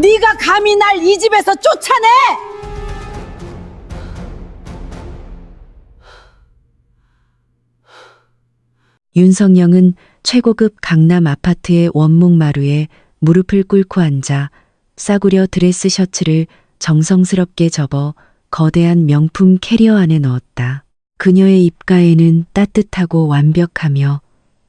네가 감히 날 이 집에서 쫓아내? 윤석영은 최고급 강남 아파트의 원목 마루에 무릎을 꿇고 앉아 싸구려 드레스 셔츠를 정성스럽게 접어 거대한 명품 캐리어 안에 넣었다. 그녀의 입가에는 따뜻하고 완벽하며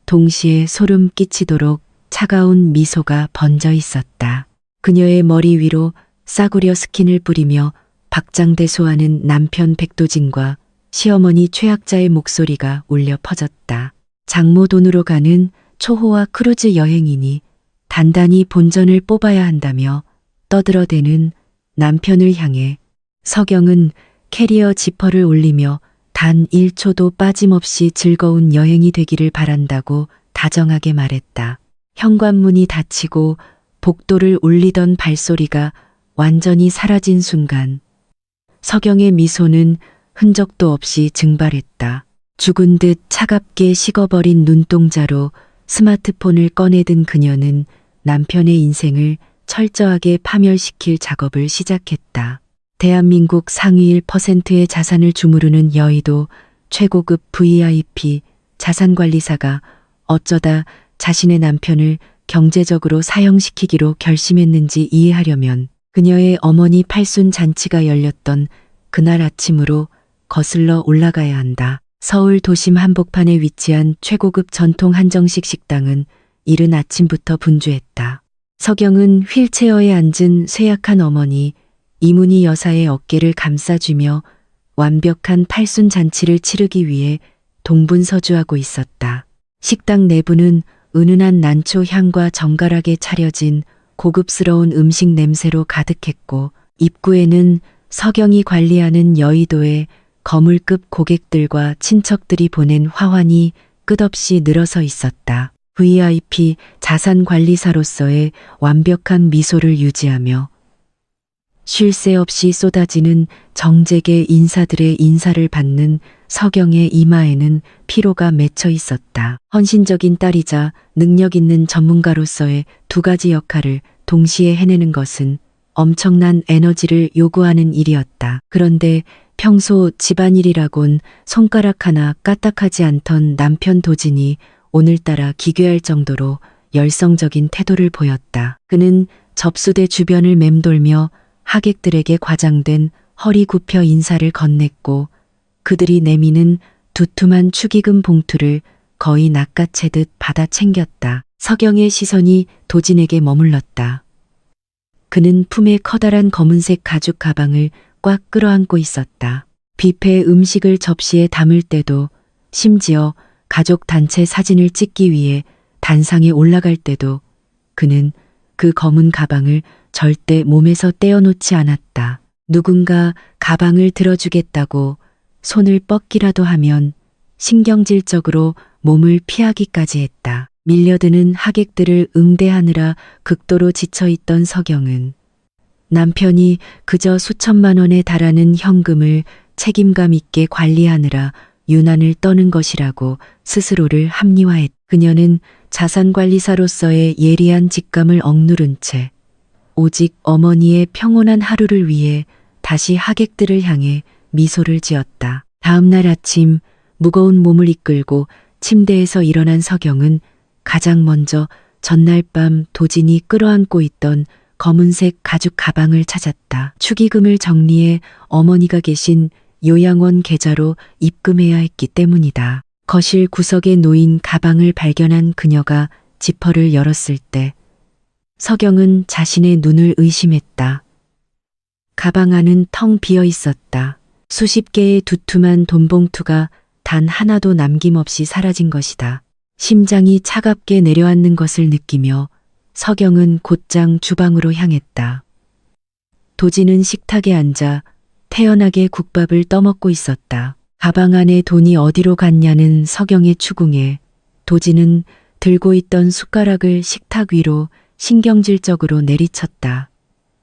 동시에 소름 끼치도록 차가운 미소가 번져 있었다. 그녀의 머리 위로 싸구려 스킨을 뿌리며 박장대소하는 남편 백도진과 시어머니 최학자의 목소리가 울려 퍼졌다. 장모 돈으로 가는 초호화 크루즈 여행이니 단단히 본전을 뽑아야 한다며 떠들어대는 남편을 향해 서경은 캐리어 지퍼를 올리며 단 1초도 빠짐없이 즐거운 여행이 되기를 바란다고 다정하게 말했다. 현관문이 닫히고 복도를 울리던 발소리가 완전히 사라진 순간 서경의 미소는 흔적도 없이 증발했다. 죽은 듯 차갑게 식어버린 눈동자로 스마트폰을 꺼내든 그녀는 남편의 인생을 철저하게 파멸시킬 작업을 시작했다. 대한민국 상위 1%의 자산을 주무르는 여의도 최고급 VIP 자산관리사가 어쩌다 자신의 남편을 경제적으로 사형시키기로 결심했는지 이해하려면 그녀의 어머니 팔순 잔치가 열렸던 그날 아침으로 거슬러 올라가야 한다. 서울 도심 한복판에 위치한 최고급 전통 한정식 식당은 이른 아침부터 분주했다. 서경은 휠체어에 앉은 쇠약한 어머니 이문희 여사의 어깨를 감싸주며 완벽한 팔순 잔치를 치르기 위해 동분서주하고 있었다. 식당 내부는 은은한 난초 향과 정갈하게 차려진 고급스러운 음식 냄새로 가득했고 입구에는 서경이 관리하는 여의도의 거물급 고객들과 친척들이 보낸 화환이 끝없이 늘어서 있었다. VIP 자산관리사로서의 완벽한 미소를 유지하며 쉴 새 없이 쏟아지는 정재계 인사들의 인사를 받는 서경의 이마에는 피로가 맺혀 있었다. 헌신적인 딸이자 능력 있는 전문가로서의 두 가지 역할을 동시에 해내는 것은 엄청난 에너지를 요구하는 일이었다. 그런데 평소 집안일이라곤 손가락 하나 까딱하지 않던 남편 도진이 오늘따라 기괴할 정도로 열성적인 태도를 보였다. 그는 접수대 주변을 맴돌며 하객들에게 과장된 허리 굽혀 인사를 건넸고 그들이 내미는 두툼한 축의금 봉투를 거의 낚아채듯 받아 챙겼다. 서경의 시선이 도진에게 머물렀다. 그는 품에 커다란 검은색 가죽 가방을 꽉 끌어안고 있었다. 뷔페 음식을 접시에 담을 때도 심지어 가족 단체 사진을 찍기 위해 단상에 올라갈 때도 그는 그 검은 가방을 절대 몸에서 떼어놓지 않았다. 누군가 가방을 들어주겠다고 손을 뻗기라도 하면 신경질적으로 몸을 피하기까지 했다. 밀려드는 하객들을 응대하느라 극도로 지쳐있던 서경은 남편이 그저 수천만 원에 달하는 현금을 책임감 있게 관리하느라 유난을 떠는 것이라고 스스로를 합리화했다. 그녀는 자산관리사로서의 예리한 직감을 억누른 채 오직 어머니의 평온한 하루를 위해 다시 하객들을 향해 미소를 지었다. 다음 날 아침 무거운 몸을 이끌고 침대에서 일어난 서경은 가장 먼저 전날 밤 도진이 끌어안고 있던 검은색 가죽 가방을 찾았다. 축의금을 정리해 어머니가 계신 요양원 계좌로 입금해야 했기 때문이다. 거실 구석에 놓인 가방을 발견한 그녀가 지퍼를 열었을 때 서경은 자신의 눈을 의심했다. 가방 안은 텅 비어 있었다. 수십 개의 두툼한 돈봉투가 단 하나도 남김없이 사라진 것이다. 심장이 차갑게 내려앉는 것을 느끼며 서경은 곧장 주방으로 향했다. 도진은 식탁에 앉아 태연하게 국밥을 떠먹고 있었다. 가방 안에 돈이 어디로 갔냐는 서경의 추궁에 도진은 들고 있던 숟가락을 식탁 위로 신경질적으로 내리쳤다.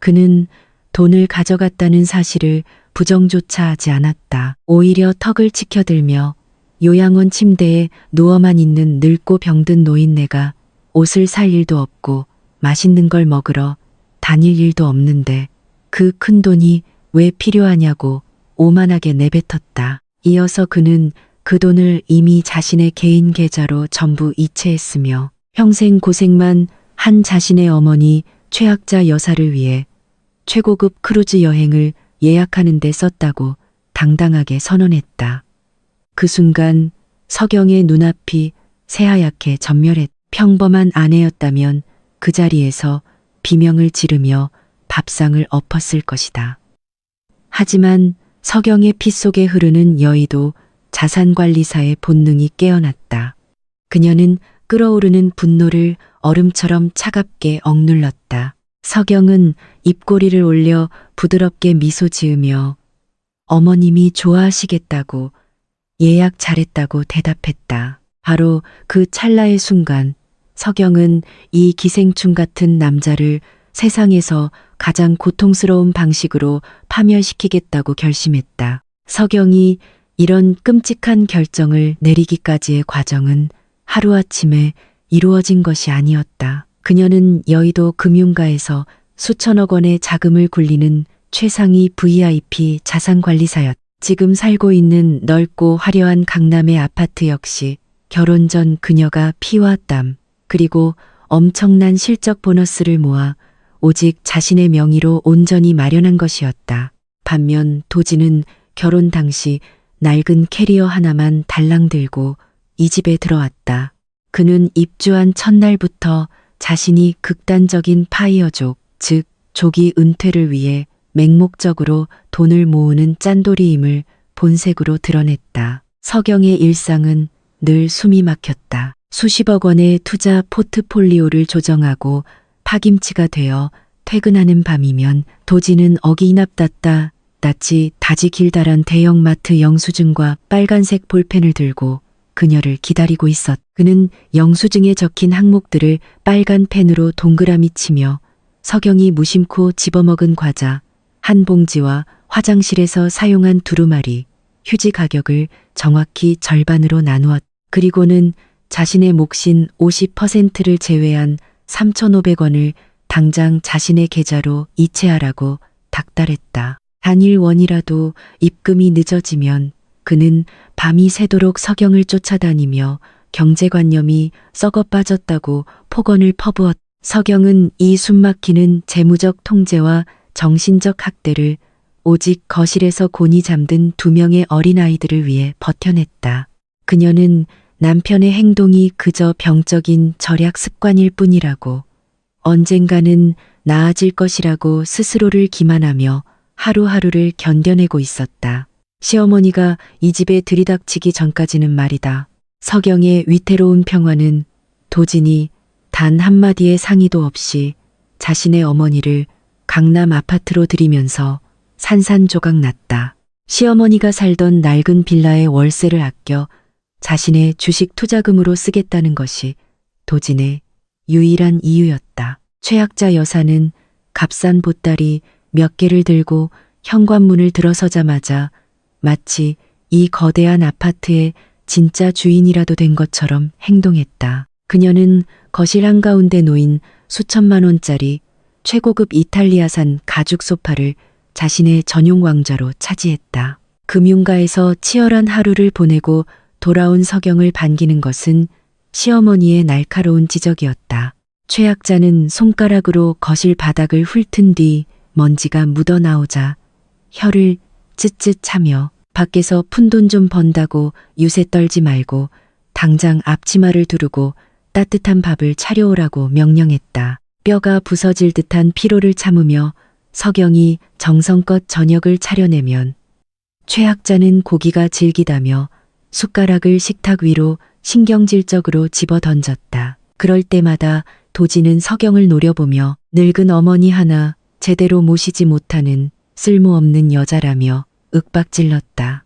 그는 돈을 가져갔다는 사실을 부정조차 하지 않았다. 오히려 턱을 치켜들며 요양원 침대에 누워만 있는 늙고 병든 노인네가 옷을 살 일도 없고 맛있는 걸 먹으러 다닐 일도 없는데 그 큰 돈이 왜 필요하냐고 오만하게 내뱉었다. 이어서 그는 그 돈을 이미 자신의 개인 계좌로 전부 이체했으며 평생 고생만 한 자신의 어머니 최학자 여사를 위해 최고급 크루즈 여행을 예약하는 데 썼다고 당당하게 선언했다. 그 순간 서경의 눈앞이 새하얗게 전멸했다. 평범한 아내였다면 그 자리에서 비명을 지르며 밥상을 엎었을 것이다. 하지만 서경의 피 속에 흐르는 여의도 자산관리사의 본능이 깨어났다. 그녀는 끓어오르는 분노를 얼음처럼 차갑게 억눌렀다. 서경은 입꼬리를 올려 부드럽게 미소 지으며 어머님이 좋아하시겠다고 예약 잘했다고 대답했다. 바로 그 찰나의 순간 서경은 이 기생충 같은 남자를 세상에서 가장 고통스러운 방식으로 파멸시키겠다고 결심했다. 서경이 이런 끔찍한 결정을 내리기까지의 과정은 하루아침에 이루어진 것이 아니었다. 그녀는 여의도 금융가에서 수천억 원의 자금을 굴리는 최상위 VIP 자산관리사였다. 지금 살고 있는 넓고 화려한 강남의 아파트 역시 결혼 전 그녀가 피와 땀 그리고 엄청난 실적 보너스를 모아 오직 자신의 명의로 온전히 마련한 것이었다. 반면 도지는 결혼 당시 낡은 캐리어 하나만 달랑 들고 이 집에 들어왔다. 그는 입주한 첫날부터 자신이 극단적인 파이어족, 즉 조기 은퇴를 위해 맹목적으로 돈을 모으는 짠돌이임을 본색으로 드러냈다. 서경의 일상은 늘 숨이 막혔다. 수십억 원의 투자 포트폴리오를 조정하고 파김치가 되어 퇴근하는 밤이면 도지는 어기납답다 낯이 다지 길다란 대형마트 영수증과 빨간색 볼펜을 들고 그녀를 기다리고 있었다. 그는 영수증에 적힌 항목들을 빨간 펜으로 동그라미 치며 서경이 무심코 집어먹은 과자 한 봉지와 화장실에서 사용한 두루마리, 휴지 가격을 정확히 절반으로 나누었다. 그리고는 자신의 몫인 50%를 제외한 3,500원을 당장 자신의 계좌로 이체하라고 닥달했다. 단일 원이라도 입금이 늦어지면 그는 밤이 새도록 서경을 쫓아다니며 경제관념이 썩어 빠졌다고 폭언을 퍼부었다. 서경은 이 숨막히는 재무적 통제와 정신적 학대를 오직 거실에서 곤히 잠든 2명의 어린아이들을 위해 버텨냈다. 그녀는 남편의 행동이 그저 병적인 절약 습관일 뿐이라고 언젠가는 나아질 것이라고 스스로를 기만하며 하루하루를 견뎌내고 있었다. 시어머니가 이 집에 들이닥치기 전까지는 말이다. 서경의 위태로운 평화는 도진이 단 한마디의 상의도 없이 자신의 어머니를 강남 아파트로 들이면서 산산조각 났다. 시어머니가 살던 낡은 빌라의 월세를 아껴 자신의 주식 투자금으로 쓰겠다는 것이 도진의 유일한 이유였다. 최학자 여사는 값싼 보따리 몇 개를 들고 현관문을 들어서자마자 마치 이 거대한 아파트의 진짜 주인이라도 된 것처럼 행동했다. 그녀는 거실 한가운데 놓인 수천만 원짜리 최고급 이탈리아산 가죽 소파를 자신의 전용 왕좌로 차지했다. 금융가에서 치열한 하루를 보내고 돌아온 서경을 반기는 것은 시어머니의 날카로운 지적이었다. 최학자는 손가락으로 거실 바닥을 훑은 뒤 먼지가 묻어나오자 혀를 쯧쯧 차며 밖에서 푼돈 좀 번다고 유세 떨지 말고 당장 앞치마를 두르고 따뜻한 밥을 차려오라고 명령했다. 뼈가 부서질 듯한 피로를 참으며 서경이 정성껏 저녁을 차려내면 최학자는 고기가 질기다며 숟가락을 식탁 위로 신경질적으로 집어 던졌다. 그럴 때마다 도지는 서경을 노려보며 늙은 어머니 하나 제대로 모시지 못하는 쓸모없는 여자라며 윽박질렀다.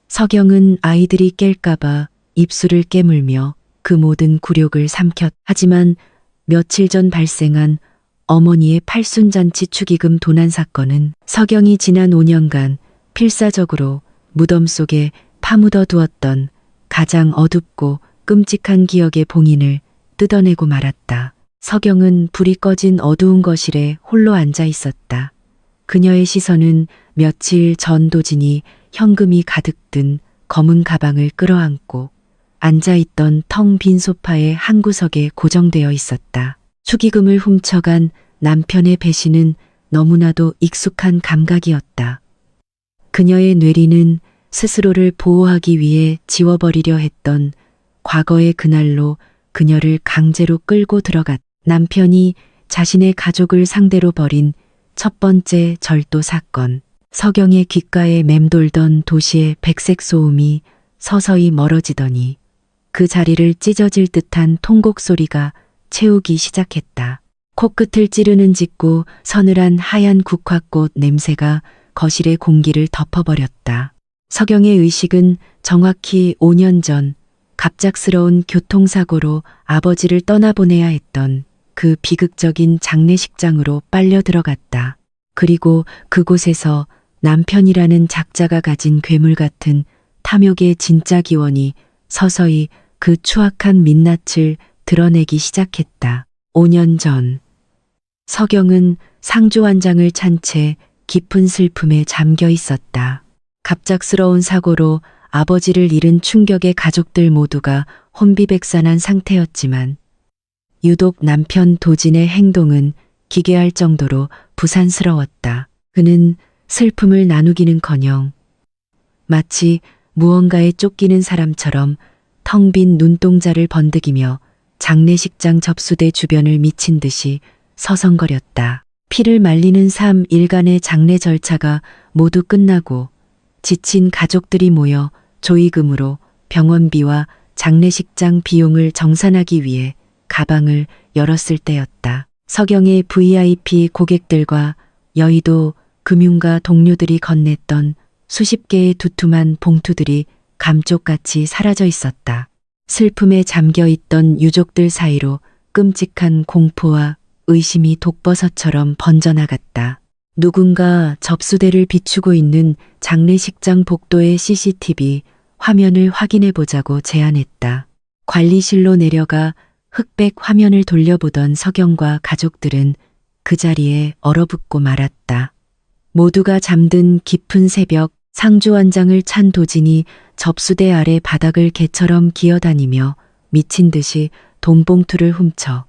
서경은 아이들이 깰까봐 입술을 깨물며 그 모든 굴욕을 삼켰. 하지만 며칠 전 발생한 어머니의 팔순잔치 축의금 도난 사건은 서경이 지난 5년간 필사적으로 무덤 속에 파묻어 두었던 가장 어둡고 끔찍한 기억의 봉인을 뜯어내고 말았다. 서경은 불이 꺼진 어두운 거실에 홀로 앉아 있었다. 그녀의 시선은 며칠 전 도진이 현금이 가득 든 검은 가방을 끌어안고 앉아있던 텅 빈 소파의 한 구석에 고정되어 있었다. 축의금을 훔쳐간 남편의 배신은 너무나도 익숙한 감각이었다. 그녀의 뇌리는 스스로를 보호하기 위해 지워버리려 했던 과거의 그날로 그녀를 강제로 끌고 들어갔다. 남편이 자신의 가족을 상대로 벌인 첫 번째 절도 사건. 서경의 귓가에 맴돌던 도시의 백색 소음이 서서히 멀어지더니 그 자리를 찢어질 듯한 통곡 소리가 채우기 시작했다. 코끝을 찌르는 짙고 서늘한 하얀 국화꽃 냄새가 거실의 공기를 덮어버렸다. 서경의 의식은 정확히 5년 전 갑작스러운 교통사고로 아버지를 떠나보내야 했던 그 비극적인 장례식장으로 빨려 들어갔다. 그리고 그곳에서 남편이라는 작자가 가진 괴물 같은 탐욕의 진짜 기원이 서서히 그 추악한 민낯을 드러내기 시작했다. 5년 전 서경은 상조 한 장을 찬 채 깊은 슬픔에 잠겨 있었다. 갑작스러운 사고로 아버지를 잃은 충격에 가족들 모두가 혼비백산한 상태였지만 유독 남편 도진의 행동은 기괴할 정도로 부산스러웠다. 그는 슬픔을 나누기는커녕 마치 무언가에 쫓기는 사람처럼 텅 빈 눈동자를 번득이며 장례식장 접수대 주변을 미친 듯이 서성거렸다. 피를 말리는 3일간의 장례 절차가 모두 끝나고 지친 가족들이 모여 조의금으로 병원비와 장례식장 비용을 정산하기 위해 가방을 열었을 때였다. 서경의 VIP 고객들과 여의도 금융가 동료들이 건넸던 수십 개의 두툼한 봉투들이 감쪽같이 사라져 있었다. 슬픔에 잠겨 있던 유족들 사이로 끔찍한 공포와 의심이 독버섯처럼 번져나갔다. 누군가 접수대를 비추고 있는 장례식장 복도의 CCTV 화면을 확인해 보자고 제안했다. 관리실로 내려가 흑백 화면을 돌려보던 서경과 가족들은 그 자리에 얼어붙고 말았다. 모두가 잠든 깊은 새벽, 상주 한 장을 찬 도진이 접수대 아래 바닥을 개처럼 기어다니며 미친 듯이 돈봉투를 훔쳐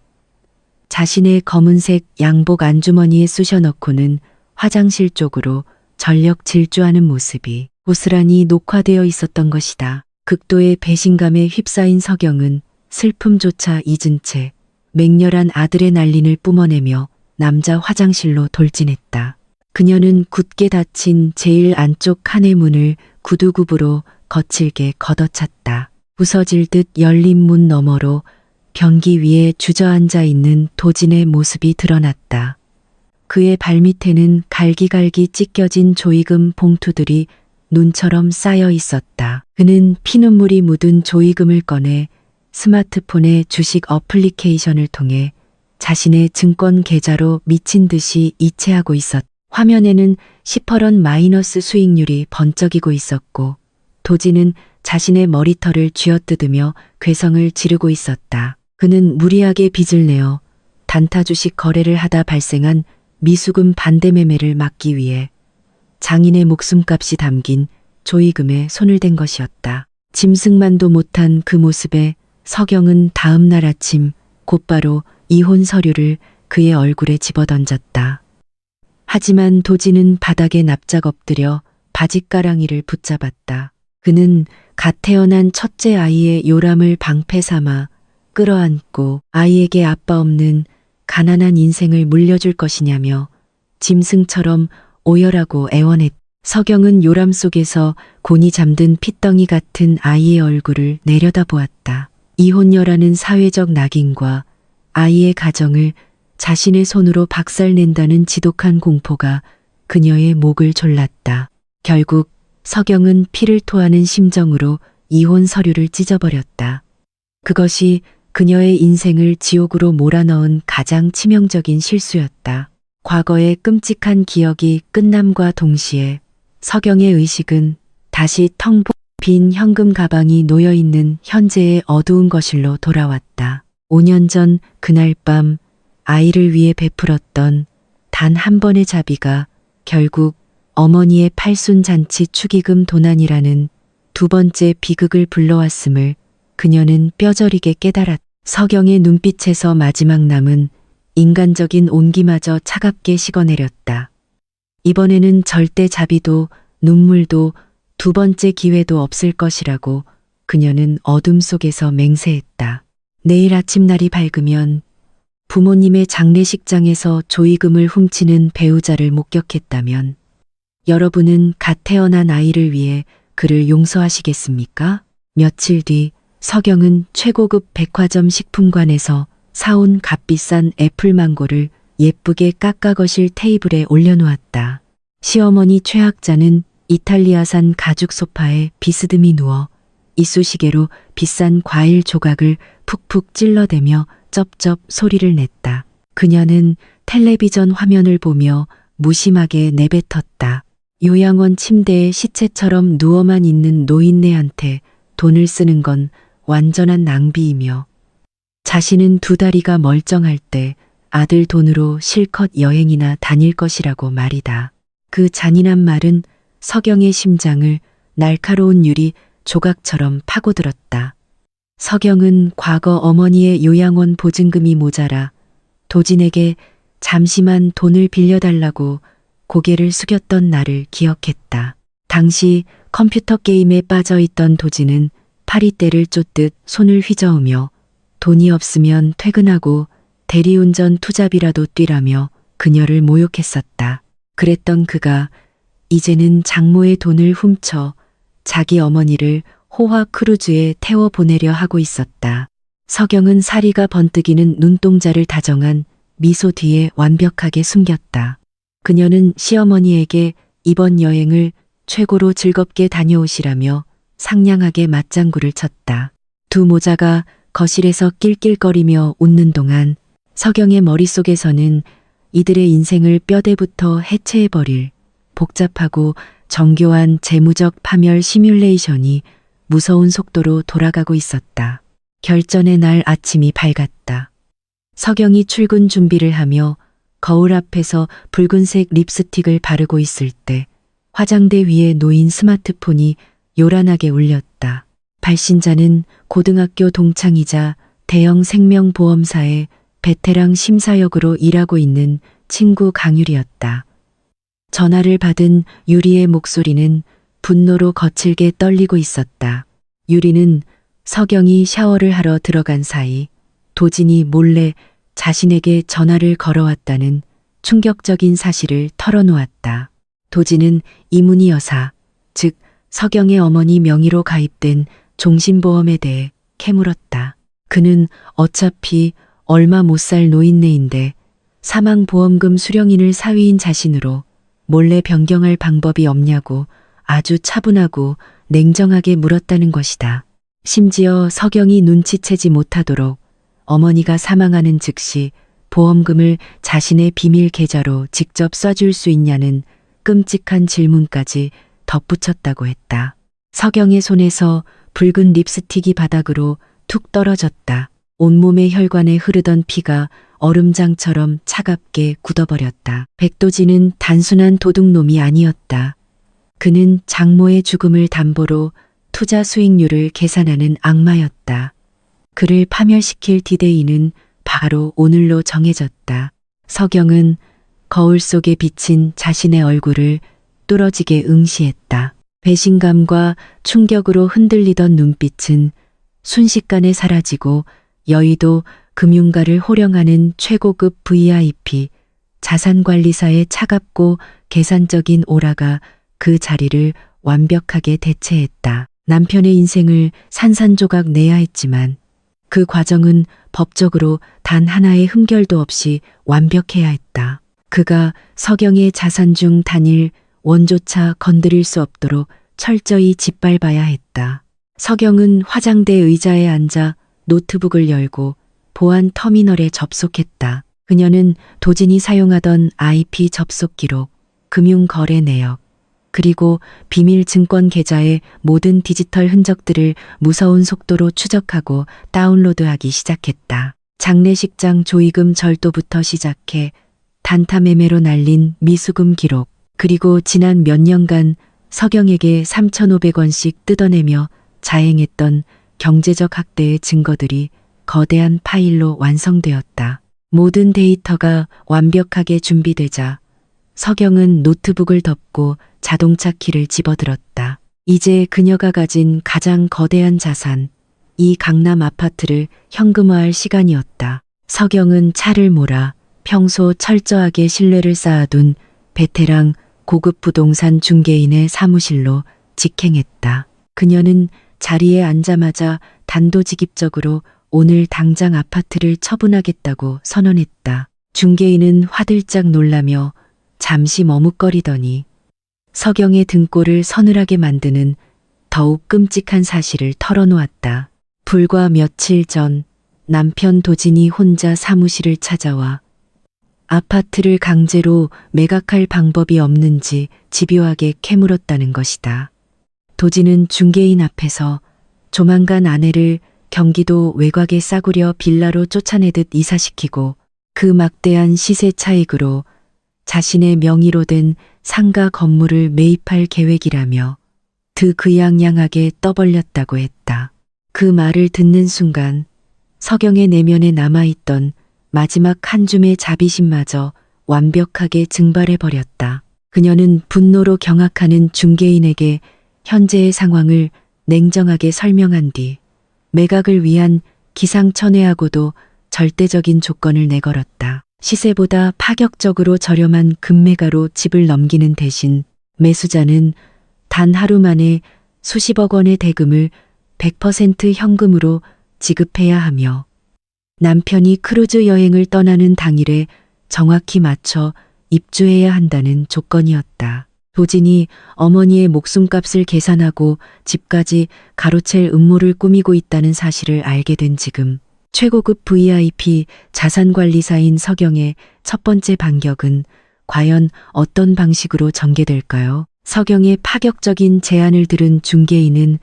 자신의 검은색 양복 안주머니에 쑤셔 넣고는 화장실 쪽으로 전력 질주하는 모습이 고스란히 녹화되어 있었던 것이다. 극도의 배신감에 휩싸인 서경은 슬픔조차 잊은 채 맹렬한 아드레날린을 뿜어내며 남자 화장실로 돌진했다. 그녀는 굳게 닫힌 제일 안쪽 칸의 문을 구두굽으로 거칠게 걷어찼다. 부서질 듯 열린 문 너머로 변기 위에 주저앉아 있는 도진의 모습이 드러났다. 그의 발밑에는 갈기갈기 찢겨진 조의금 봉투들이 눈처럼 쌓여 있었다. 그는 피눈물이 묻은 조의금을 꺼내 스마트폰의 주식 어플리케이션을 통해 자신의 증권 계좌로 미친 듯이 이체하고 있었다. 화면에는 10% 마이너스 수익률이 번쩍이고 있었고 도진은 자신의 머리털을 쥐어뜯으며 괴성을 지르고 있었다. 그는 무리하게 빚을 내어 단타 주식 거래를 하다 발생한 미수금 반대 매매를 막기 위해 장인의 목숨값이 담긴 조의금에 손을 댄 것이었다. 짐승만도 못한 그 모습에 서경은 다음 날 아침 곧바로 이혼 서류를 그의 얼굴에 집어던졌다. 하지만 도진은 바닥에 납작 엎드려 바짓가랑이를 붙잡았다. 그는 갓 태어난 첫째 아이의 요람을 방패 삼아 끌어안고 아이에게 아빠 없는 가난한 인생을 물려줄 것이냐며 짐승처럼 오열하고 애원했다. 서경은 요람 속에서 곤히 잠든 핏덩이 같은 아이의 얼굴을 내려다보았다. 이혼녀라는 사회적 낙인과 아이의 가정을 자신의 손으로 박살낸다는 지독한 공포가 그녀의 목을 졸랐다. 결국 서경은 피를 토하는 심정으로 이혼 서류를 찢어버렸다. 그것이 그녀의 인생을 지옥으로 몰아넣은 가장 치명적인 실수였다. 과거의 끔찍한 기억이 끝남과 동시에 서경의 의식은 다시 텅 빈 현금 가방이 놓여있는 현재의 어두운 거실로 돌아왔다. 5년 전 그날 밤 아이를 위해 베풀었던 단 한 번의 자비가 결국 어머니의 팔순잔치 축의금 도난이라는 두 번째 비극을 불러왔음을 그녀는 뼈저리게 깨달았다. 서경의 눈빛에서 마지막 남은 인간적인 온기마저 차갑게 식어내렸다. 이번에는 절대 자비도 눈물도 두 번째 기회도 없을 것이라고 그녀는 어둠 속에서 맹세했다. 내일 아침날이 밝으면 부모님의 장례식장에서 조의금을 훔치는 배우자를 목격했다면 여러분은 갓 태어난 아이를 위해 그를 용서하시겠습니까? 며칠 뒤 서경은 최고급 백화점 식품관에서 사온 값비싼 애플망고를 예쁘게 깎아 거실 테이블에 올려놓았다. 시어머니 최학자는 이탈리아산 가죽 소파에 비스듬히 누워 이쑤시개로 비싼 과일 조각을 푹푹 찔러대며 쩝쩝 소리를 냈다. 그녀는 텔레비전 화면을 보며 무심하게 내뱉었다. 요양원 침대에 시체처럼 누워만 있는 노인네한테 돈을 쓰는 건 완전한 낭비이며 자신은 두 다리가 멀쩡할 때 아들 돈으로 실컷 여행이나 다닐 것이라고 말이다. 그 잔인한 말은 서경의 심장을 날카로운 유리 조각처럼 파고들었다. 서경은 과거 어머니의 요양원 보증금이 모자라 도진에게 잠시만 돈을 빌려달라고 고개를 숙였던 날을 기억했다. 당시 컴퓨터 게임에 빠져 있던 도진은 파리떼를 쫓듯 손을 휘저으며 돈이 없으면 퇴근하고 대리운전 투잡이라도 뛰라며 그녀를 모욕했었다. 그랬던 그가 이제는 장모의 돈을 훔쳐 자기 어머니를 호화 크루즈에 태워 보내려 하고 있었다. 서경은 사리가 번뜩이는 눈동자를 다정한 미소 뒤에 완벽하게 숨겼다. 그녀는 시어머니에게 이번 여행을 최고로 즐겁게 다녀오시라며 상냥하게 맞장구를 쳤다. 두 모자가 거실에서 낄낄거리며 웃는 동안 서경의 머릿속에서는 이들의 인생을 뼈대부터 해체해버릴 복잡하고 정교한 재무적 파멸 시뮬레이션이 무서운 속도로 돌아가고 있었다. 결전의 날 아침이 밝았다. 서경이 출근 준비를 하며 거울 앞에서 붉은색 립스틱을 바르고 있을 때 화장대 위에 놓인 스마트폰이 요란하게 울렸다. 발신자는 고등학교 동창이자 대형 생명보험사의 베테랑 심사역으로 일하고 있는 친구 강유리였다. 전화를 받은 유리의 목소리는 분노로 거칠게 떨리고 있었다. 유리는 서경이 샤워를 하러 들어간 사이 도진이 몰래 자신에게 전화를 걸어왔다는 충격적인 사실을 털어놓았다. 도진은 이문희 여사, 즉 서경의 어머니 명의로 가입된 종신보험에 대해 캐물었다. 그는 어차피 얼마 못 살 노인네인데 사망보험금 수령인을 사위인 자신으로 몰래 변경할 방법이 없냐고 아주 차분하고 냉정하게 물었다는 것이다. 심지어 서경이 눈치채지 못하도록 어머니가 사망하는 즉시 보험금을 자신의 비밀 계좌로 직접 쏴줄 수 있냐는 끔찍한 질문까지 덧붙였다고 했다. 서경의 손에서 붉은 립스틱이 바닥으로 툭 떨어졌다. 온몸의 혈관에 흐르던 피가 얼음장처럼 차갑게 굳어버렸다. 백도진은 단순한 도둑놈이 아니었다. 그는 장모의 죽음을 담보로 투자 수익률을 계산하는 악마였다. 그를 파멸시킬 디데이는 바로 오늘로 정해졌다. 서경은 거울 속에 비친 자신의 얼굴을 뚫어지게 응시했다. 배신감과 충격으로 흔들리던 눈빛은 순식간에 사라지고 여의도 금융가를 호령하는 최고급 VIP 자산관리사의 차갑고 계산적인 오라가 그 자리를 완벽하게 대체했다. 남편의 인생을 산산조각 내야 했지만 그 과정은 법적으로 단 하나의 흠결도 없이 완벽해야 했다. 그가 서경의 자산 중 단일 원조차 건드릴 수 없도록 철저히 짓밟아야 했다. 서경은 화장대 의자에 앉아 노트북을 열고 보안 터미널에 접속했다. 그녀는 도진이 사용하던 IP 접속 기록, 금융거래 내역, 그리고 비밀 증권 계좌의 모든 디지털 흔적들을 무서운 속도로 추적하고 다운로드하기 시작했다. 장례식장 조의금 절도부터 시작해 단타 매매로 날린 미수금 기록, 그리고 지난 몇 년간 서경에게 3,500원씩 뜯어내며 자행했던 경제적 학대의 증거들이 거대한 파일로 완성되었다. 모든 데이터가 완벽하게 준비되자 서경은 노트북을 덮고 자동차 키를 집어들었다. 이제 그녀가 가진 가장 거대한 자산, 이 강남 아파트를 현금화할 시간이었다. 서경은 차를 몰아 평소 철저하게 신뢰를 쌓아둔 베테랑 고급 부동산 중개인의 사무실로 직행했다. 그녀는 자리에 앉자마자 단도직입적으로 오늘 당장 아파트를 처분하겠다고 선언했다. 중개인은 화들짝 놀라며 잠시 머뭇거리더니 서경의 등골을 서늘하게 만드는 더욱 끔찍한 사실을 털어놓았다. 불과 며칠 전 남편 도진이 혼자 사무실을 찾아와 아파트를 강제로 매각할 방법이 없는지 집요하게 캐물었다는 것이다. 도진은 중개인 앞에서 조만간 아내를 경기도 외곽에 싸구려 빌라로 쫓아내듯 이사시키고 그 막대한 시세 차익으로 자신의 명의로 된 상가 건물을 매입할 계획이라며 득의양양하게 떠벌렸다고 했다. 그 말을 듣는 순간 서경의 내면에 남아있던 마지막 한 줌의 자비심마저 완벽하게 증발해버렸다. 그녀는 분노로 경악하는 중개인에게 현재의 상황을 냉정하게 설명한 뒤 매각을 위한 기상천외하고도 절대적인 조건을 내걸었다. 시세보다 파격적으로 저렴한 금매가로 집을 넘기는 대신 매수자는 단 하루 만에 수십억 원의 대금을 100% 현금으로 지급해야 하며 남편이 크루즈 여행을 떠나는 당일에 정확히 맞춰 입주해야 한다는 조건이었다. 도진이 어머니의 목숨값을 계산하고 집까지 가로챌 음모를 꾸미고 있다는 사실을 알게 된 지금 최고급 VIP 자산관리사인 서경의 첫 번째 반격은 과연 어떤 방식으로 전개될까요? 서경의 파격적인 제안을 들은 중개인은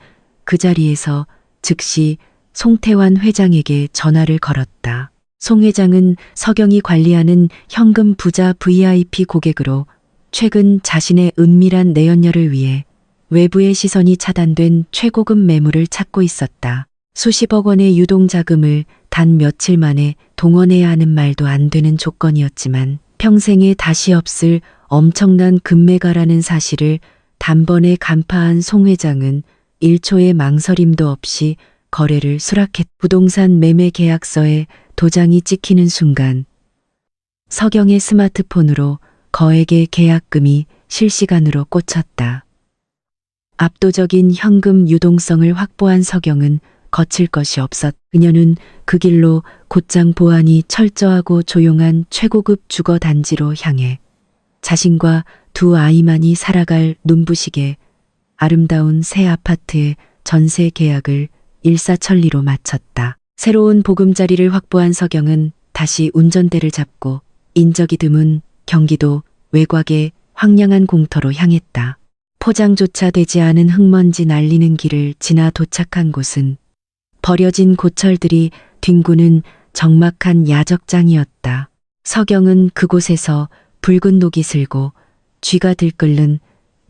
그 자리에서 즉시 송태환 회장에게 전화를 걸었다. 송 회장은 서경이 관리하는 현금 부자 VIP 고객으로 최근 자신의 은밀한 내연녀를 위해 외부의 시선이 차단된 최고급 매물을 찾고 있었다. 수십억 원의 유동자금을 단 며칠 만에 동원해야 하는 말도 안 되는 조건이었지만 평생에 다시 없을 엄청난 금매가라는 사실을 단번에 간파한 송 회장은 1초의 망설임도 없이 거래를 수락했다. 부동산 매매 계약서에 도장이 찍히는 순간 서경의 스마트폰으로 거액의 계약금이 실시간으로 꽂혔다. 압도적인 현금 유동성을 확보한 서경은 거칠 것이 없었다. 그녀는 그 길로 곧장 보안이 철저하고 조용한 최고급 주거 단지로 향해 자신과 두 아이만이 살아갈 눈부시게 아름다운 새 아파트의 전세 계약을 일사천리로 마쳤다. 새로운 보금자리를 확보한 서경은 다시 운전대를 잡고 인적이 드문 경기도 외곽의 황량한 공터로 향했다. 포장조차 되지 않은 흙먼지 날리는 길을 지나 도착한 곳은 버려진 고철들이 뒹구는 적막한 야적장이었다. 서경은 그곳에서 붉은 녹이 슬고 쥐가 들끓는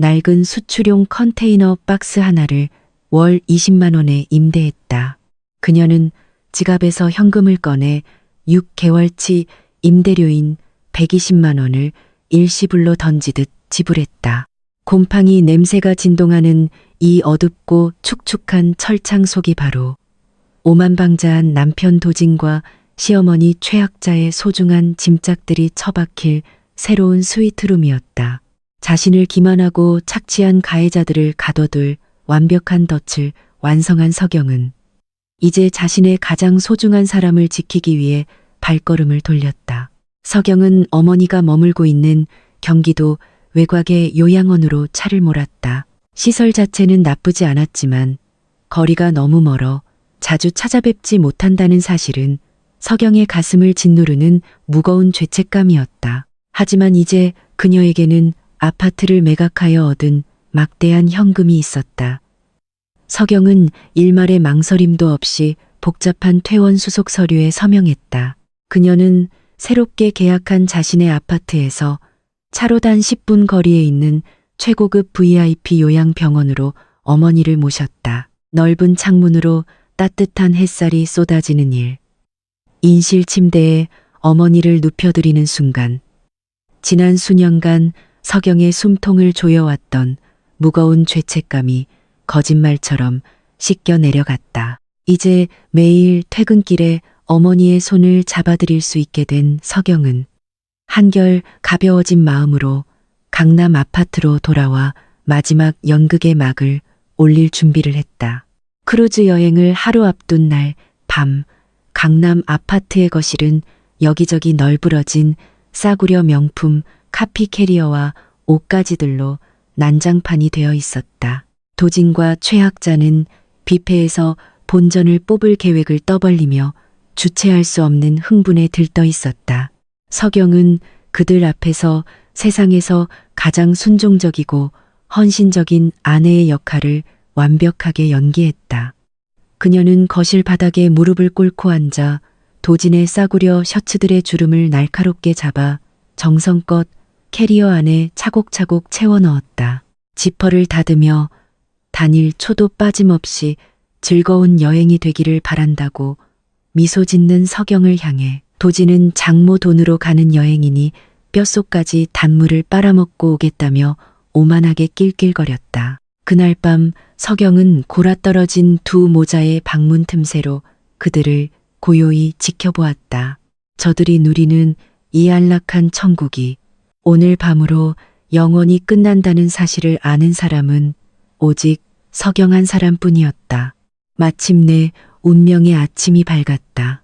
낡은 수출용 컨테이너 박스 하나를 월 20만 원에 임대했다. 그녀는 지갑에서 현금을 꺼내 6개월치 임대료인 120만 원을 일시불로 던지듯 지불했다. 곰팡이 냄새가 진동하는 이 어둡고 축축한 철창 속이 바로 오만방자한 남편 도진과 시어머니 최학자의 소중한 짐짝들이 처박힐 새로운 스위트룸이었다. 자신을 기만하고 착취한 가해자들을 가둬둘 완벽한 덫을 완성한 서경은 이제 자신의 가장 소중한 사람을 지키기 위해 발걸음을 돌렸다. 서경은 어머니가 머물고 있는 경기도 외곽의 요양원으로 차를 몰았다. 시설 자체는 나쁘지 않았지만 거리가 너무 멀어 자주 찾아뵙지 못한다는 사실은 서경의 가슴을 짓누르는 무거운 죄책감이었다. 하지만 이제 그녀에게는 아파트를 매각하여 얻은 막대한 현금이 있었다. 서경은 일말의 망설임도 없이 복잡한 퇴원 수속 서류에 서명했다. 그녀는 새롭게 계약한 자신의 아파트에서 차로 단 10분 거리에 있는 최고급 VIP 요양병원으로 어머니를 모셨다. 넓은 창문으로 따뜻한 햇살이 쏟아지는 일. 인실 침대에 어머니를 눕혀드리는 순간, 지난 수년간 서경의 숨통을 조여왔던 무거운 죄책감이 거짓말처럼 씻겨 내려갔다. 이제 매일 퇴근길에 어머니의 손을 잡아드릴 수 있게 된 서경은 한결 가벼워진 마음으로 강남 아파트로 돌아와 마지막 연극의 막을 올릴 준비를 했다. 크루즈 여행을 하루 앞둔 날 밤, 강남 아파트의 거실은 여기저기 널브러진 싸구려 명품 카피 캐리어와 옷가지들로 난장판이 되어 있었다. 도진과 최학자는 뷔페에서 본전을 뽑을 계획을 떠벌리며 주체할 수 없는 흥분에 들떠 있었다. 서경은 그들 앞에서 세상에서 가장 순종적이고 헌신적인 아내의 역할을 완벽하게 연기했다. 그녀는 거실 바닥에 무릎을 꿇고 앉아 도진의 싸구려 셔츠들의 주름을 날카롭게 잡아 정성껏 캐리어 안에 차곡차곡 채워 넣었다. 지퍼를 닫으며 단일 초도 빠짐없이 즐거운 여행이 되기를 바란다고 미소 짓는 서경을 향해 도진은 장모 돈으로 가는 여행이니 뼛속까지 단물을 빨아먹고 오겠다며 오만하게 낄낄거렸다. 그날 밤 서경은 골아떨어진 두 모자의 방문 틈새로 그들을 고요히 지켜보았다. 저들이 누리는 이 안락한 천국이 오늘 밤으로 영원히 끝난다는 사실을 아는 사람은 오직 서경 한 사람뿐이었다. 마침내 운명의 아침이 밝았다.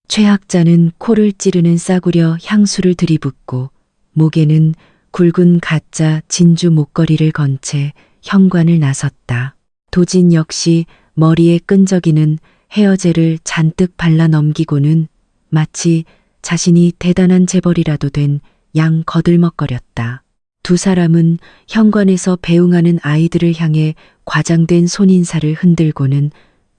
최학자는 코를 찌르는 싸구려 향수를 들이붓고 목에는 굵은 가짜 진주 목걸이를 건 채 현관을 나섰다. 도진 역시 머리에 끈적이는 헤어젤을 잔뜩 발라 넘기고는 마치 자신이 대단한 재벌이라도 된 양 거들먹거렸다. 두 사람은 현관에서 배웅하는 아이들을 향해 과장된 손인사를 흔들고는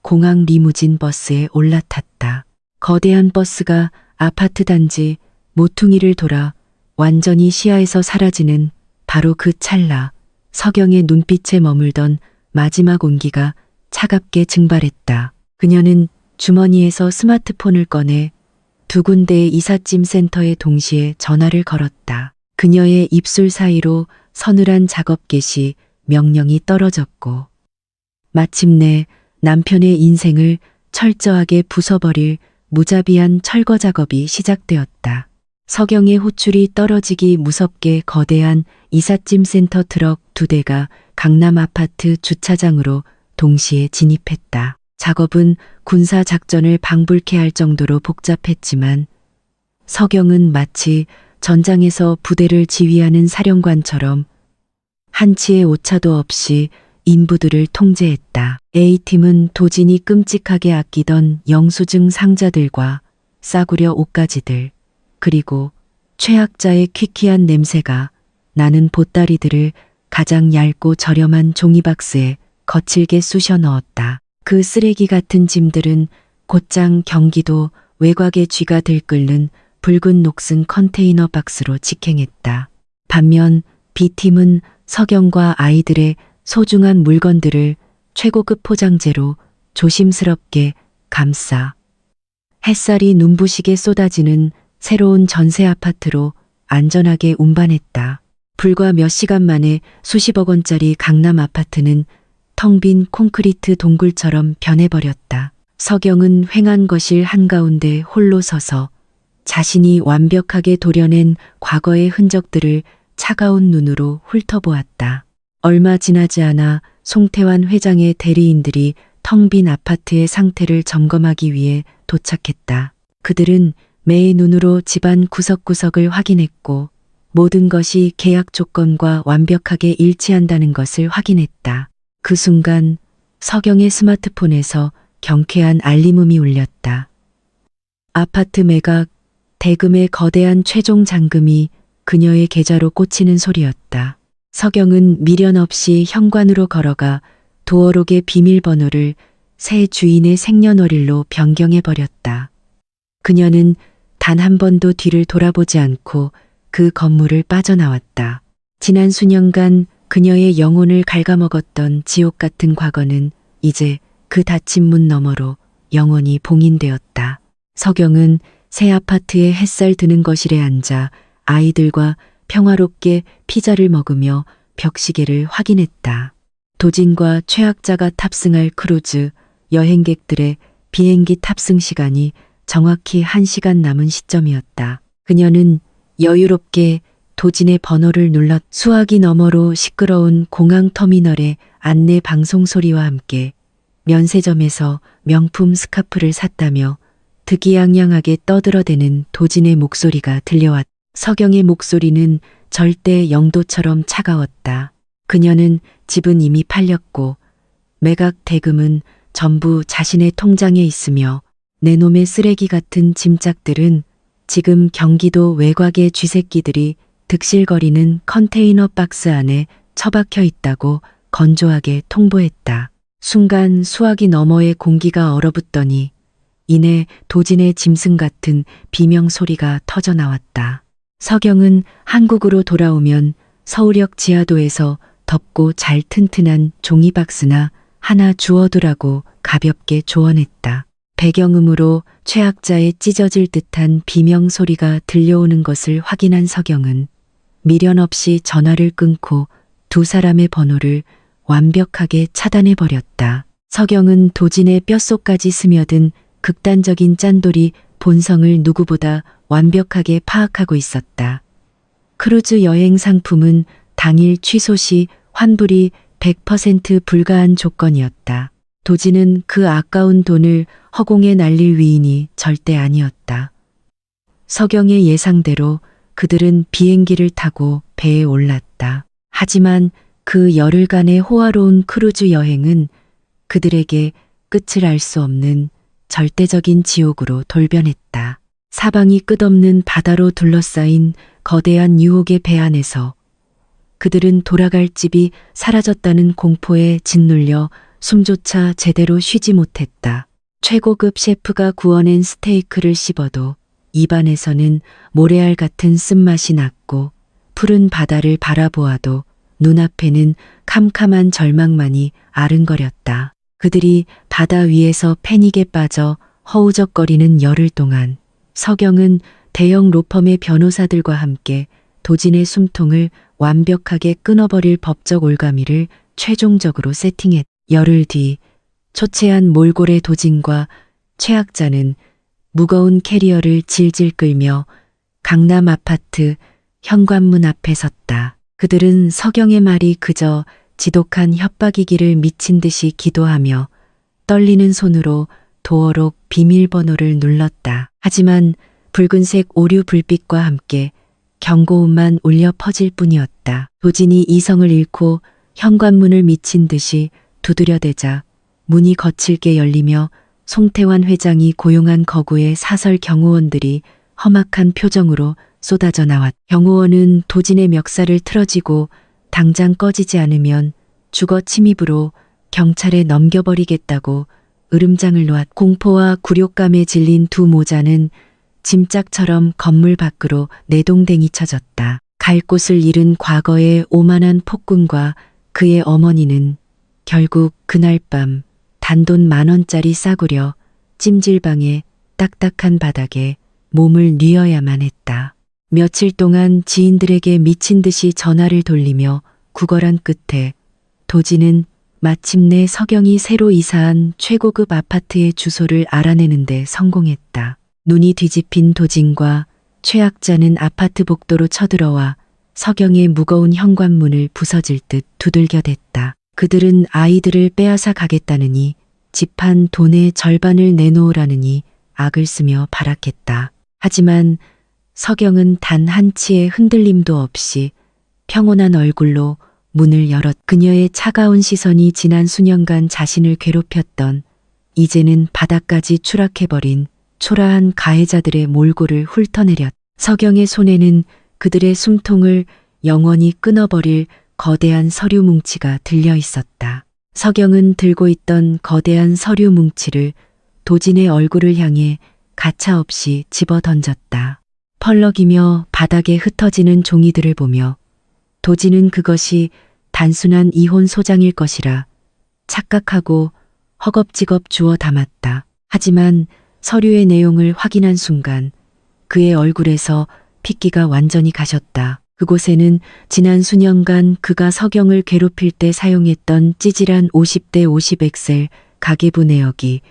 공항 리무진 버스에 올라탔다. 거대한 버스가 아파트 단지 모퉁이를 돌아 완전히 시야에서 사라지는 바로 그 찰나 서경의 눈빛에 머물던 마지막 온기가 차갑게 증발했다. 그녀는 주머니에서 스마트폰을 꺼내 두 군데의 이삿짐 센터에 동시에 전화를 걸었다. 그녀의 입술 사이로 서늘한 작업 개시 명령이 떨어졌고 마침내 남편의 인생을 철저하게 부숴버릴 무자비한 철거 작업이 시작되었다. 서경의 호출이 떨어지기 무섭게 거대한 이삿짐 센터 트럭 2대가 강남 아파트 주차장으로 동시에 진입했다. 작업은 군사 작전을 방불케 할 정도로 복잡했지만 서경은 마치 전장에서 부대를 지휘하는 사령관처럼 한치의 오차도 없이 인부들을 통제했다. A팀은 도진이 끔찍하게 아끼던 영수증 상자들과 싸구려 옷가지들, 그리고 최학자의 퀴퀴한 냄새가 나는 보따리들을 가장 얇고 저렴한 종이박스에 거칠게 쑤셔 넣었다. 그 쓰레기 같은 짐들은 곧장 경기도 외곽의 쥐가 들끓는 붉은 녹슨 컨테이너 박스로 직행했다. 반면 B팀은 서경과 아이들의 소중한 물건들을 최고급 포장재로 조심스럽게 감싸 햇살이 눈부시게 쏟아지는 새로운 전세 아파트로 안전하게 운반했다. 불과 몇 시간 만에 수십억 원짜리 강남 아파트는 텅 빈 콘크리트 동굴처럼 변해버렸다. 서경은 횡한 거실 한가운데 홀로 서서 자신이 완벽하게 도려낸 과거의 흔적들을 차가운 눈으로 훑어보았다. 얼마 지나지 않아 송태환 회장의 대리인들이 텅 빈 아파트의 상태를 점검하기 위해 도착했다. 그들은 매의 눈으로 집안 구석구석을 확인했고 모든 것이 계약 조건과 완벽하게 일치한다는 것을 확인했다. 그 순간 서경의 스마트폰에서 경쾌한 알림음이 울렸다. 아파트 매각, 대금의 거대한 최종 잔금이 그녀의 계좌로 꽂히는 소리였다. 서경은 미련 없이 현관으로 걸어가 도어록의 비밀번호를 새 주인의 생년월일로 변경해버렸다. 그녀는 단 한 번도 뒤를 돌아보지 않고 그 건물을 빠져나왔다. 지난 수년간 그녀의 영혼을 갉아먹었던 지옥 같은 과거는 이제 그 닫힌 문 너머로 영원히 봉인되었다. 서경은 새 아파트의 햇살 드는 거실에 앉아 아이들과 평화롭게 피자를 먹으며 벽시계를 확인했다. 도진과 최악자가 탑승할 크루즈, 여행객들의 비행기 탑승 시간이 정확히 1시간 남은 시점이었다. 그녀는 여유롭게 도진의 번호를 눌렀. 수화기 너머로 시끄러운 공항 터미널의 안내 방송 소리와 함께 면세점에서 명품 스카프를 샀다며 득이양양하게 떠들어대는 도진의 목소리가 들려왔다. 서경의 목소리는 절대 영도처럼 차가웠다. 그녀는 집은 이미 팔렸고 매각 대금은 전부 자신의 통장에 있으며 내놈의 쓰레기 같은 짐짝들은 지금 경기도 외곽의 쥐새끼들이 득실거리는 컨테이너 박스 안에 처박혀 있다고 건조하게 통보했다. 순간 수화기 너머의 공기가 얼어붙더니 이내 도진의 짐승 같은 비명 소리가 터져 나왔다. 서경은 한국으로 돌아오면 서울역 지하도에서 덥고 잘 튼튼한 종이박스나 하나 주워두라고 가볍게 조언했다. 배경음으로 최악자의 찢어질 듯한 비명 소리가 들려오는 것을 확인한 서경은 미련 없이 전화를 끊고 두 사람의 번호를 완벽하게 차단해버렸다. 서경은 도진의 뼛속까지 스며든 극단적인 짠돌이 본성을 누구보다 완벽하게 파악하고 있었다. 크루즈 여행 상품은 당일 취소 시 환불이 100% 불가한 조건이었다. 도진은 그 아까운 돈을 허공에 날릴 위인이 절대 아니었다. 서경의 예상대로 그들은 비행기를 타고 배에 올랐다. 하지만 그 열흘간의 호화로운 크루즈 여행은 그들에게 끝을 알 수 없는 절대적인 지옥으로 돌변했다. 사방이 끝없는 바다로 둘러싸인 거대한 유혹의 배 안에서 그들은 돌아갈 집이 사라졌다는 공포에 짓눌려 숨조차 제대로 쉬지 못했다. 최고급 셰프가 구워낸 스테이크를 씹어도 입안에서는 모래알 같은 쓴맛이 났고 푸른 바다를 바라보아도 눈앞에는 캄캄한 절망만이 아른거렸다. 그들이 바다 위에서 패닉에 빠져 허우적거리는 열흘 동안 서경은 대형 로펌의 변호사들과 함께 도진의 숨통을 완벽하게 끊어버릴 법적 올가미를 최종적으로 세팅했다. 열흘 뒤 초췌한 몰골의 도진과 최악자는 무거운 캐리어를 질질 끌며 강남 아파트 현관문 앞에 섰다. 그들은 서경의 말이 그저 지독한 협박이기를 미친 듯이 기도하며 떨리는 손으로 도어록 비밀번호를 눌렀다. 하지만 붉은색 오류 불빛과 함께 경고음만 울려 퍼질 뿐이었다. 도진이 이성을 잃고 현관문을 미친 듯이 두드려대자 문이 거칠게 열리며 송태환 회장이 고용한 거구의 사설 경호원들이 험악한 표정으로 쏟아져 나왔다. 경호원은 도진의 멱살을 틀어지고 당장 꺼지지 않으면 주거 침입으로 경찰에 넘겨버리겠다고 으름장을 놓았다. 공포와 굴욕감에 질린 두 모자는 짐짝처럼 건물 밖으로 내동댕이 쳐졌다. 갈 곳을 잃은 과거의 오만한 폭군과 그의 어머니는 결국 그날 밤 단돈 10,000원짜리 싸구려 찜질방의 딱딱한 바닥에 몸을 뉘어야만 했다. 며칠 동안 지인들에게 미친 듯이 전화를 돌리며 구걸한 끝에 도진은 마침내 서경이 새로 이사한 최고급 아파트의 주소를 알아내는데 성공했다. 눈이 뒤집힌 도진과 최악자는 아파트 복도로 쳐들어와 서경의 무거운 현관문을 부서질 듯 두들겨댔다. 그들은 아이들을 빼앗아 가겠다느니 집한 돈의 절반을 내놓으라느니 악을 쓰며 발악했다. 하지만 서경은 단 한치의 흔들림도 없이 평온한 얼굴로 문을 열었. 그녀의 차가운 시선이 지난 수년간 자신을 괴롭혔던 이제는 바닥까지 추락해버린 초라한 가해자들의 몰골을 훑어내렸. 서경의 손에는 그들의 숨통을 영원히 끊어버릴 거대한 서류 뭉치가 들려 있었다. 서경은 들고 있던 거대한 서류 뭉치를 도진의 얼굴을 향해 가차없이 집어 던졌다. 펄럭이며 바닥에 흩어지는 종이들을 보며 도진은 그것이 단순한 이혼 소장일 것이라 착각하고 허겁지겁 주워 담았다. 하지만 서류의 내용을 확인한 순간 그의 얼굴에서 핏기가 완전히 가셨다. 그곳에는 지난 수년간 그가 서경을 괴롭힐 때 사용했던 찌질한 50대 50 엑셀 가계부 내역이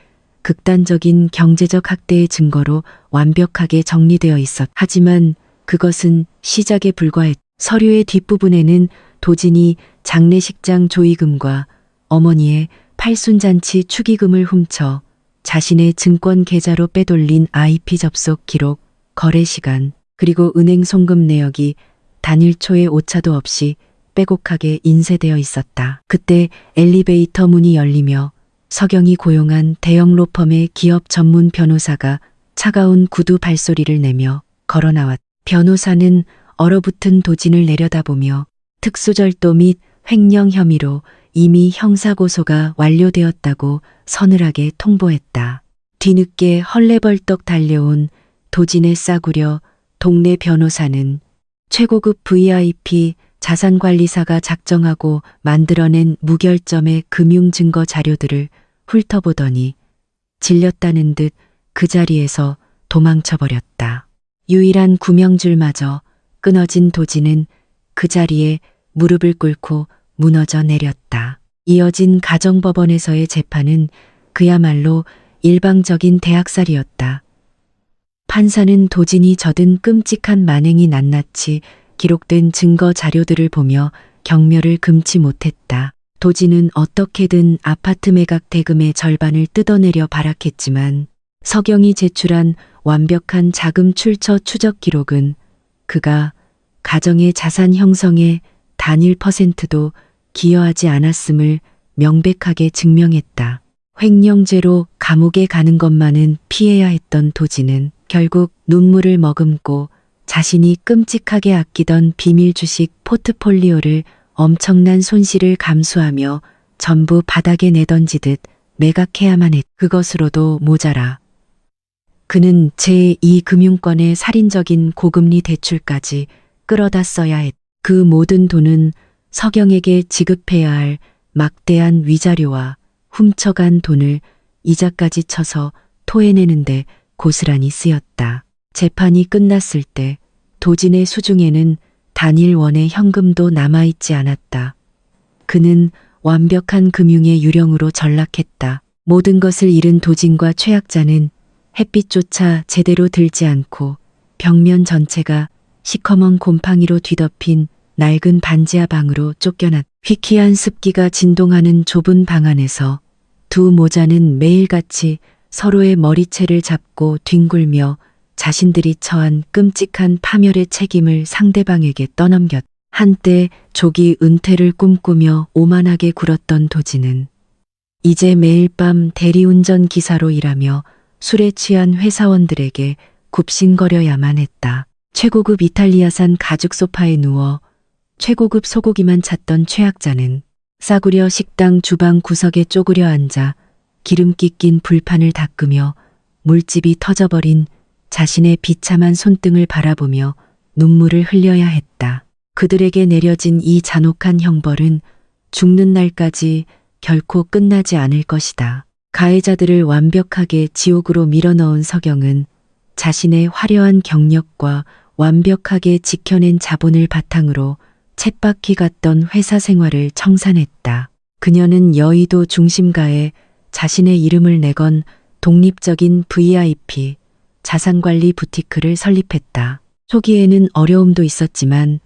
극단적인 경제적 학대의 증거로 완벽하게 정리되어 있었다. 하지만 그것은 시작에 불과했다. 서류의 뒷부분에는 도진이 장례식장 조의금과 어머니의 팔순잔치 축의금을 훔쳐 자신의 증권 계좌로 빼돌린 IP 접속 기록, 거래 시간, 그리고 은행 송금 내역이 단일 초의 오차도 없이 빼곡하게 인쇄되어 있었다. 그때 엘리베이터 문이 열리며 서경이 고용한 대형 로펌의 기업 전문 변호사가 차가운 구두 발소리를 내며 걸어 나왔다. 변호사는 얼어붙은 도진을 내려다보며 특수절도 및 횡령 혐의로 이미 형사고소가 완료되었다고 서늘하게 통보했다. 뒤늦게 헐레벌떡 달려온 도진의 싸구려 동네 변호사는 최고급 VIP 자산관리사가 작정하고 만들어낸 무결점의 금융증거 자료들을 훑어보더니 질렸다는 듯 그 자리에서 도망쳐버렸다. 유일한 구명줄마저 끊어진 도진은 그 자리에 무릎을 꿇고 무너져 내렸다. 이어진 가정법원에서의 재판은 그야말로 일방적인 대학살이었다. 판사는 도진이 저든 끔찍한 만행이 낱낱이 기록된 증거 자료들을 보며 경멸을 금치 못했다. 도진은 어떻게든 아파트 매각 대금의 절반을 뜯어내려 발악했지만 서경이 제출한 완벽한 자금 출처 추적 기록은 그가 가정의 자산 형성에 단 1%도 기여하지 않았음을 명백하게 증명했다. 횡령죄로 감옥에 가는 것만은 피해야 했던 도진은 결국 눈물을 머금고 자신이 끔찍하게 아끼던 비밀 주식 포트폴리오를 엄청난 손실을 감수하며 전부 바닥에 내던지듯 매각해야만 했다. 그것으로도 모자라. 그는 제2금융권의 살인적인 고금리 대출까지 끌어다 써야 했다. 그 모든 돈은 서경에게 지급해야 할 막대한 위자료와 훔쳐간 돈을 이자까지 쳐서 토해내는데 고스란히 쓰였다. 재판이 끝났을 때 도진의 수중에는 단일 원의 현금도 남아있지 않았다. 그는 완벽한 금융의 유령으로 전락했다. 모든 것을 잃은 도진과 최악자는 햇빛조차 제대로 들지 않고 벽면 전체가 시커먼 곰팡이로 뒤덮인 낡은 반지하 방으로 쫓겨났다. 희귀한 습기가 진동하는 좁은 방 안에서 두 모자는 매일같이 서로의 머리채를 잡고 뒹굴며 자신들이 처한 끔찍한 파멸의 책임을 상대방에게 떠넘겼다. 한때 조기 은퇴를 꿈꾸며 오만하게 굴었던 도진은 이제 매일 밤 대리운전 기사로 일하며 술에 취한 회사원들에게 굽신거려야만 했다. 최고급 이탈리아산 가죽 소파에 누워 최고급 소고기만 찾던 최악자는 싸구려 식당 주방 구석에 쪼그려 앉아 기름기 낀 불판을 닦으며 물집이 터져버린 자신의 비참한 손등을 바라보며 눈물을 흘려야 했다. 그들에게 내려진 이 잔혹한 형벌은 죽는 날까지 결코 끝나지 않을 것이다. 가해자들을 완벽하게 지옥으로 밀어넣은 서경은 자신의 화려한 경력과 완벽하게 지켜낸 자본을 바탕으로 쳇바퀴 갔던 회사 생활을 청산했다. 그녀는 여의도 중심가에 자신의 이름을 내건 독립적인 VIP 자산관리 부티크를 설립했다. 초기에는 어려움도 있었지만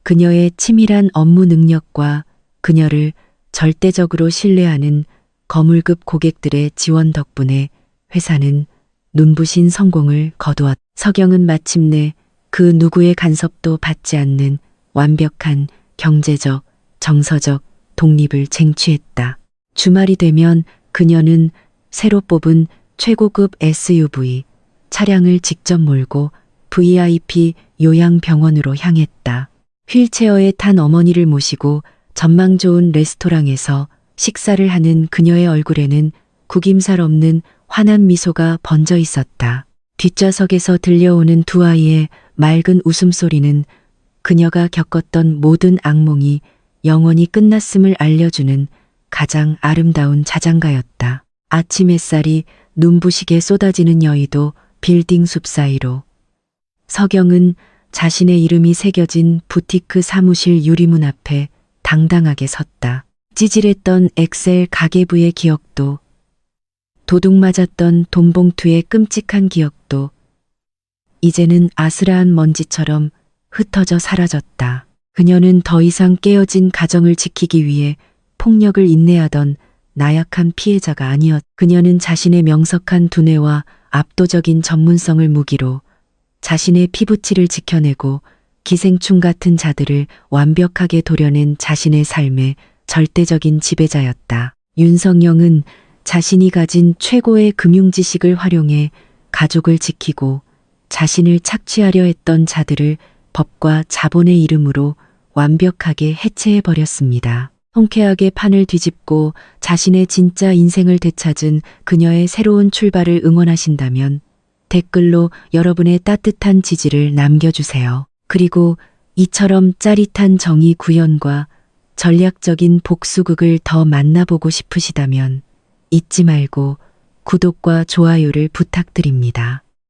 그녀의 치밀한 업무 능력과 그녀를 절대적으로 신뢰하는 거물급 고객들의 지원 덕분에 회사는 눈부신 성공을 거두었다. 서경은 마침내 그 누구의 간섭도 받지 않는 완벽한 경제적, 정서적 독립을 쟁취했다. 주말이 되면 그녀는 새로 뽑은 최고급 SUV 차량을 직접 몰고 VIP 요양병원으로 향했다. 휠체어에 탄 어머니를 모시고 전망 좋은 레스토랑에서 식사를 하는 그녀의 얼굴에는 구김살 없는 환한 미소가 번져 있었다. 뒷좌석에서 들려오는 두 아이의 맑은 웃음소리는 그녀가 겪었던 모든 악몽이 영원히 끝났음을 알려주는 가장 아름다운 자장가였다. 아침 햇살이 눈부시게 쏟아지는 여의도 빌딩 숲 사이로 서경은 자신의 이름이 새겨진 부티크 사무실 유리문 앞에 당당하게 섰다. 찌질했던 엑셀 가계부의 기억도, 도둑 맞았던 돈봉투의 끔찍한 기억도 이제는 아스라한 먼지처럼 흩어져 사라졌다. 그녀는 더 이상 깨어진 가정을 지키기 위해 폭력을 인내하던 나약한 피해자가 아니었. 그녀는 자신의 명석한 두뇌와 압도적인 전문성을 무기로 자신의 피부치를 지켜내고 기생충 같은 자들을 완벽하게 도려낸 자신의 삶의 절대적인 지배자였다. 윤성영은 자신이 가진 최고의 금융 지식을 활용해 가족을 지키고 자신을 착취하려 했던 자들을 법과 자본의 이름으로 완벽하게 해체해버렸습니다. 통쾌하게 판을 뒤집고 자신의 진짜 인생을 되찾은 그녀의 새로운 출발을 응원하신다면 댓글로 여러분의 따뜻한 지지를 남겨주세요. 그리고 이처럼 짜릿한 정의 구현과 전략적인 복수극을 더 만나보고 싶으시다면 잊지 말고 구독과 좋아요를 부탁드립니다.